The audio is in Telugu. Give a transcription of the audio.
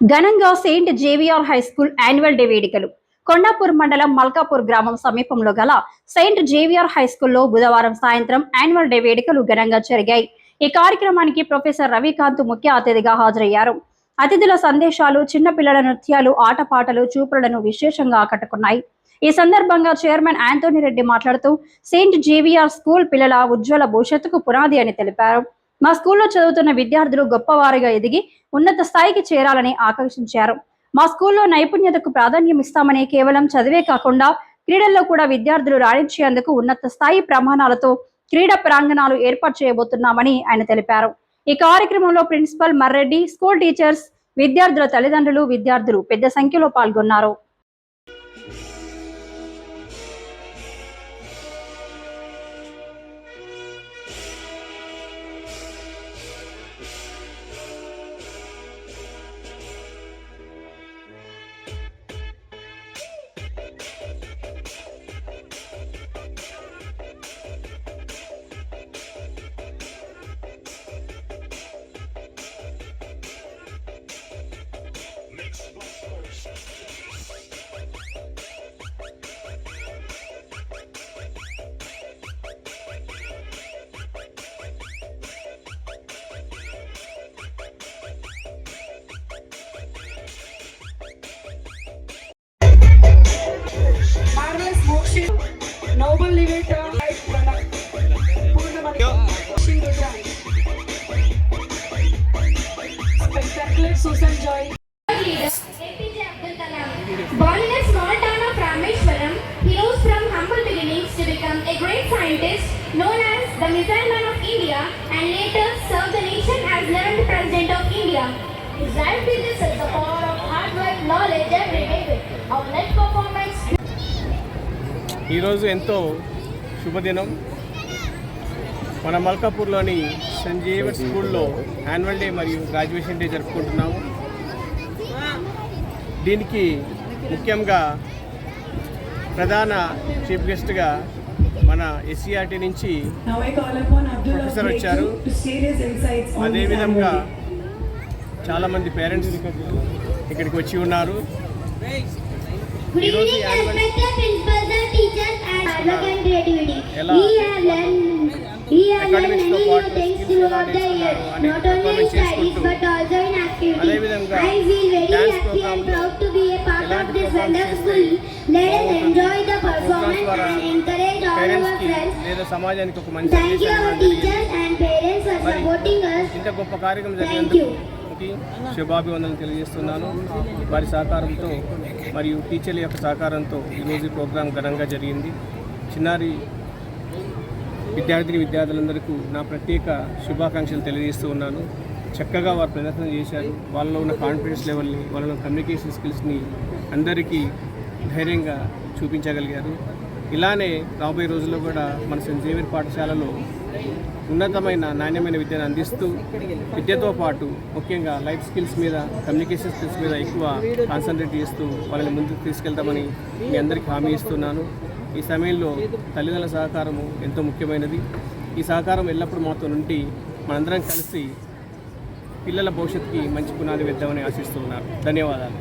ఘనంగా Saint Xavier high school annual day వేడుకలు కొండాపూర్ మండలం మల్కాపూర్ గ్రామం సమీపంలో గల సెయింట్ జేవియర్ హై స్కూల్లో బుధవారం సాయంత్రం యాన్యువల్ డే వేడుకలు ఘనంగా జరిగాయి. ఈ కార్యక్రమానికి ప్రొఫెసర్ రవికాంత్ ముఖ్య అతిథిగా హాజరయ్యారు. అతిథుల సందేశాలు, చిన్నపిల్లల నృత్యాలు, ఆటపాటలు చూపులను విశేషంగా ఆకట్టుకున్నాయి. ఈ సందర్భంగా చైర్మన్ ఆంటోనీ రెడ్డి మాట్లాడుతూ సెయింట్ జేవియర్ స్కూల్ పిల్లల ఉజ్వల భవిష్యత్తుకు పునాది అని తెలిపారు. మా స్కూల్లో చదువుతున్న విద్యార్థులు గొప్పవారిగా ఎదిగి ఉన్నత స్థాయికి చేరాలని ఆకాంక్షించారు. మా స్కూల్లో నైపుణ్యతకు ప్రాధాన్యం ఇస్తామని, కేవలం చదివే కాకుండా క్రీడల్లో కూడా విద్యార్థులు రాణించేందుకు ఉన్నత స్థాయి ప్రమాణాలతో క్రీడా ప్రాంగణాలు ఏర్పాటు చేయబోతున్నామని ఆయన తెలిపారు. ఈ కార్యక్రమంలో ప్రిన్సిపల్ మర్రెడ్డి, స్కూల్ టీచర్స్, విద్యార్థుల తల్లిదండ్రులు, విద్యార్థులు పెద్ద సంఖ్యలో పాల్గొన్నారు. Noble Levator, Spectacular Susan Joy. APJ Abdul Kalam. Born in a small town of Rameshwaram, he rose from humble beginnings to become a great scientist known as the Missile Man of India and later served the nation as 11th President of India. His life teaches us the power of hard work, knowledge and dedication. Our next performance. ఈరోజు ఎంతో శుభదినం. మన మల్కాపూర్లోని సెయింట్ జేవియర్ స్కూల్లో యాన్యువల్ డే మరియు గ్రాడ్యుయేషన్ డే జరుపుకుంటున్నాము. దీనికి ముఖ్యంగా ప్రధాన చీఫ్ గెస్ట్గా మన ఎస్సీఆర్టీ నుంచి ప్రొఫెసర్ వచ్చారు. అదేవిధంగా చాలామంది పేరెంట్స్ ఇక్కడికి వచ్చి ఉన్నారు. ఈరోజు అకాడమిక్స్తో పాటు పర్ఫార్మెన్స్ చేసుకుంటూ అదేవిధంగా డ్యాన్స్ ప్రోగ్రాంలో ఎలాంటి ప్రోగ్రామ్స్ చేస్తే ప్రోగ్రామ్స్ ద్వారా పేరెంట్స్కి లేదా సమాజానికి ఒక మంచి మరి ఇంత గొప్ప కార్యక్రమం జరిగినందుకు శుభాభివందనలు తెలియజేస్తున్నాను. వారి సహకారంతో మరియు టీచర్ల యొక్క సహకారంతో ఈరోజు ప్రోగ్రాం ఘనంగా జరిగింది. చిన్నారి విద్యార్థులందరికీ నా ప్రత్యేక శుభాకాంక్షలు తెలియజేస్తూ ఉన్నాను. చక్కగా వారు ప్రదర్శన చేశారు. వాళ్ళలో ఉన్న కాన్ఫిడెన్స్ లెవెల్ని, వాళ్ళలో కమ్యూనికేషన్ స్కిల్స్ని అందరికీ ధైర్యంగా చూపించగలిగారు. ఇలానే రాబోయే రోజుల్లో కూడా మన సెయింట్ జేవియర్ పాఠశాలలో ఉన్నతమైన నాణ్యమైన విద్యను అందిస్తూ విద్యతో పాటు ముఖ్యంగా లైఫ్ స్కిల్స్ మీద, కమ్యూనికేషన్ స్కిల్స్ మీద ఎక్కువ కాన్సన్ట్రేట్ చేస్తూ వాళ్ళని ముందుకు తీసుకెళ్తామని మీ అందరికీ హామీ ఇస్తున్నాను. ఈ సమయంలో తల్లిదండ్రుల సహకారము ఎంతో ముఖ్యమైనది. ఈ సహకారం ఎల్లప్పుడూ మాతో నుండి మనందరం కలిసి పిల్లల భవిష్యత్తుకి మంచి పునాది వేద్దామని ఆశిస్తున్నాను. ధన్యవాదాలు.